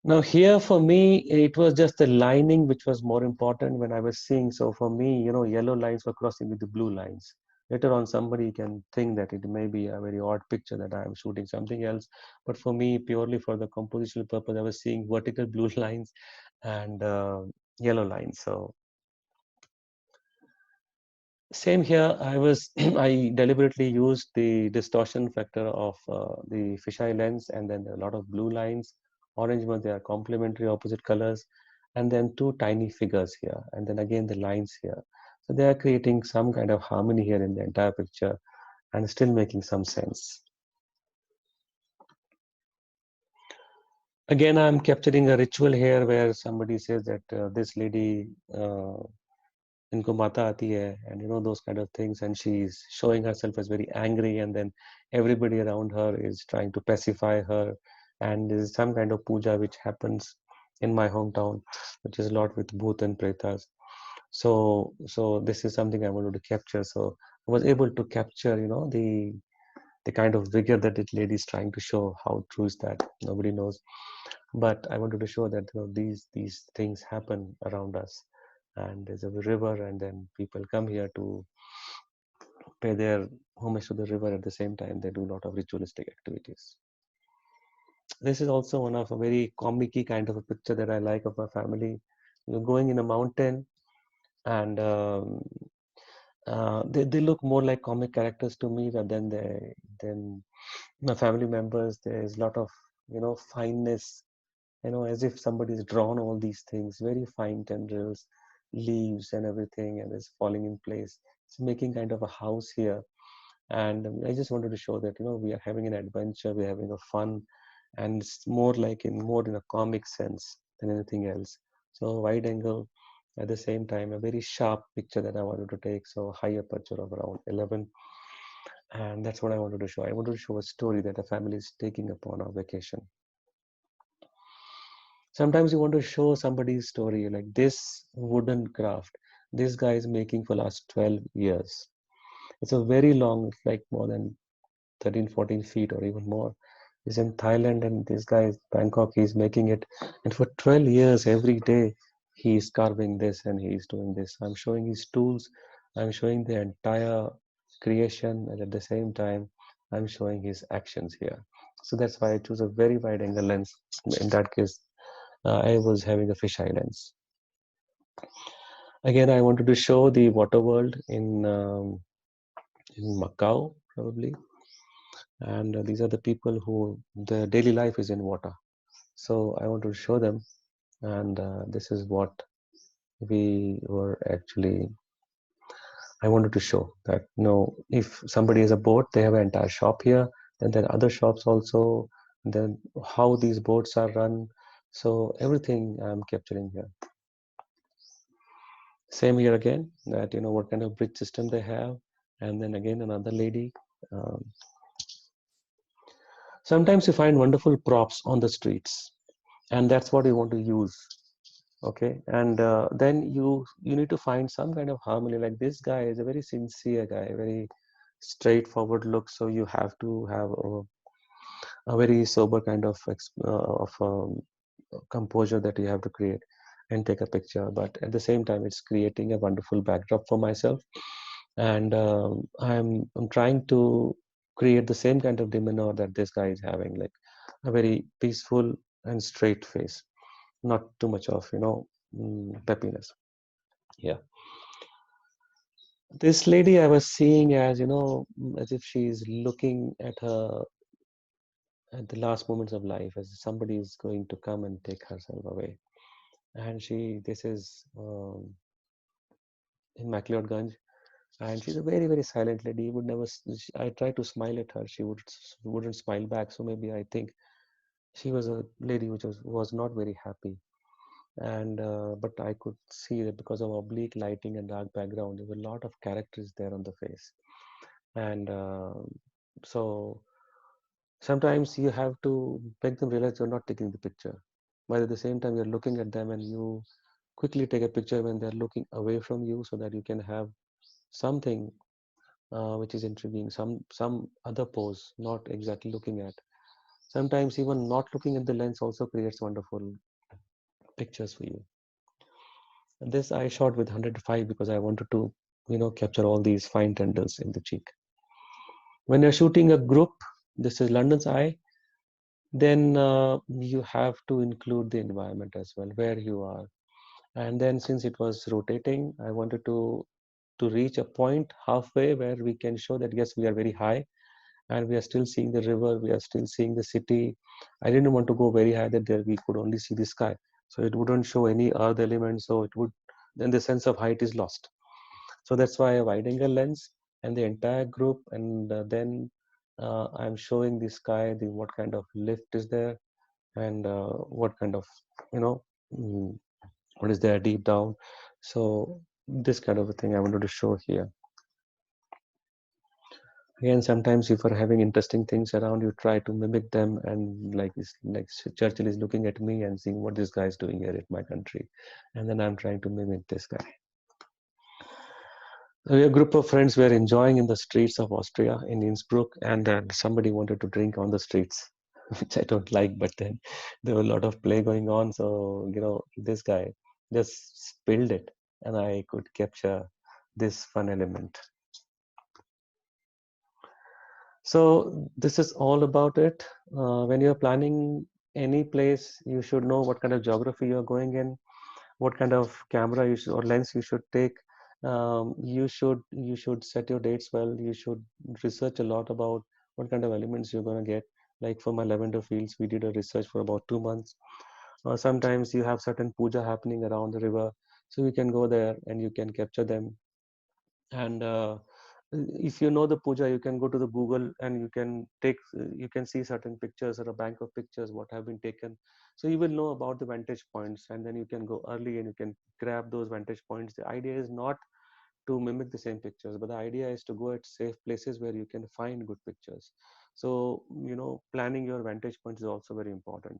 Now here for me, it was just the lining which was more important when I was seeing. So for me, yellow lines were crossing with the blue lines. Later on, somebody can think that it may be a very odd picture that I am shooting something else. But for me, purely for the compositional purpose, I was seeing vertical blue lines and yellow lines. So same here. I deliberately used the distortion factor of the fisheye lens, and then a lot of blue lines. Orange ones, they are complementary opposite colors, and then two tiny figures here, and then again the lines here. So they are creating some kind of harmony here in the entire picture and still making some sense. Again, I'm capturing a ritual here where somebody says that this lady इनको माता आती hai, and those kind of things, and she's showing herself as very angry, and then everybody around her is trying to pacify her, and there's some kind of puja which happens in my hometown, which is a lot with bhoot and pretas. So this is something I wanted to capture. So I was able to capture the kind of vigor that this lady is trying to show. How true is that? Nobody knows, but I wanted to show that these things happen around us, and there's a river, and then people come here to pay their homage to the river. At the same time, they do a lot of ritualistic activities. This is also one of a very comic kind of a picture that I like of my family. You're going in a mountain, and they look more like comic characters to me rather than my family members. There's a lot of fineness, as if somebody's drawn all these things, very fine tendrils, leaves and everything, and it's falling in place. It's making kind of a house here. And I just wanted to show that, we are having an adventure, we're having a fun, and it's more in a comic sense than anything else. So wide angle, at the same time, a very sharp picture that I wanted to take. So high aperture of around 11. And that's what I wanted to show. I wanted to show a story that a family is taking upon a vacation. Sometimes you want to show somebody's story, like this wooden craft this guy is making for last 12 years. It's a very long, it's like more than 13, 14 feet or even more. He's in Thailand, and this guy is Bangkok. He's making it, and for 12 years, every day, he's carving this and he's doing this. I'm showing his tools. I'm showing the entire creation, and at the same time, I'm showing his actions here. So that's why I choose a very wide angle lens. In that case, I was having a fisheye lens. Again, I wanted to show the water world in Macau, probably. And these are the people who their daily life is in water. So I want to show them, and this is what we were actually. I wanted to show that if somebody has a boat, they have an entire shop here. Then there are other shops also. Then how these boats are run. So everything I'm capturing here. Same here again. That what kind of bridge system they have, and then again another lady. Um, Sometimes you find wonderful props on the streets, and that's what you want to use. Okay, and then you need to find some kind of harmony. Like this guy is a very sincere guy, very straightforward look. So you have to have a very sober kind of composure that you have to create and take a picture. But at the same time, it's creating a wonderful backdrop for myself, and I'm trying to create the same kind of demeanor that this guy is having, like a very peaceful and straight face, not too much of peppiness. Yeah, this lady I was seeing as as if she's looking at the last moments of life, as if somebody is going to come and take herself away. And this is in McLeodganj, and she's a very very silent lady. You would never. I tried to smile at her. She wouldn't smile back. So maybe I think she was a lady which was not very happy. And but I could see that because of oblique lighting and dark background, there were a lot of characters there on the face. And so sometimes you have to make them realize you're not taking the picture, but at the same time you're looking at them, and you quickly take a picture when they're looking away from you, so that you can have something which is intriguing, some other pose, not exactly looking at. Sometimes even not looking at the lens also creates wonderful pictures for you. And this I shot with 105 because I wanted to capture all these fine tendrils in the cheek. When you're shooting a group, this is London's Eye, then you have to include the environment as well, where you are. And then since it was rotating, I wanted to reach a point halfway where we can show that yes, we are very high and we are still seeing the river, we are still seeing the city. I didn't want to go very high that there we could only see the sky, so it wouldn't show any earth element, so it would, then the sense of height is lost. So that's why a wide angle lens and the entire group, and then I'm showing the sky, the what kind of lift is there, and what kind of you know mm, what is there deep down. So this kind of a thing I wanted to show here. Again, sometimes if you're having interesting things around, you try to mimic them, and like Churchill is looking at me and seeing what this guy is doing here at my country, and then I'm trying to mimic this guy. A group of friends were enjoying in the streets of Austria in Innsbruck, and then somebody wanted to drink on the streets, which I don't like. But then there were a lot of play going on, so this guy just spilled it, and I could capture this fun element. So this is all about it. When you're planning any place, you should know what kind of geography you're going in, what kind of camera you should or lens you should take. You should set your dates well. You should research a lot about what kind of elements you're going to get. Like for my lavender fields, we did a research for about 2 months. Sometimes you have certain puja happening around the river, so you can go there and you can capture them. And if you know the puja, you can go to the Google and you can see certain pictures or a bank of pictures what have been taken, so you will know about the vantage points, and then you can go early and you can grab those vantage points. The idea is not to mimic the same pictures, but the idea is to go at safe places where you can find good pictures. So planning your vantage points is also very important.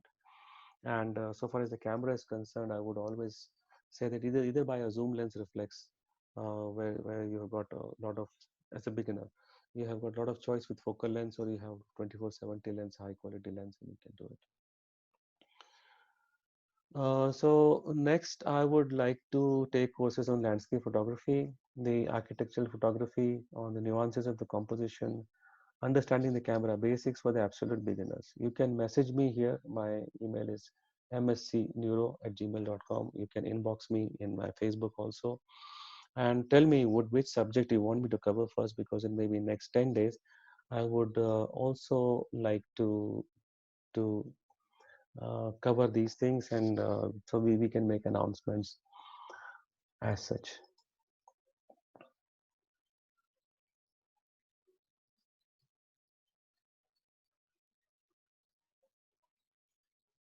And so far as the camera is concerned, I would always say that either buy a zoom lens reflex, where you have got a lot of as a beginner. You have got a lot of choice with focal lens, or you have 24-70 lens, high quality lens, and you can do it. So next, I would like to take courses on landscape photography, the architectural photography, on the nuances of the composition, understanding the camera basics for the absolute beginners. You can message me here. My email is mscneuro@gmail.com. You can inbox me in my Facebook also, and tell me which subject you want me to cover first, because in maybe next 10 days, I would also like to cover these things, and so we can make announcements as such.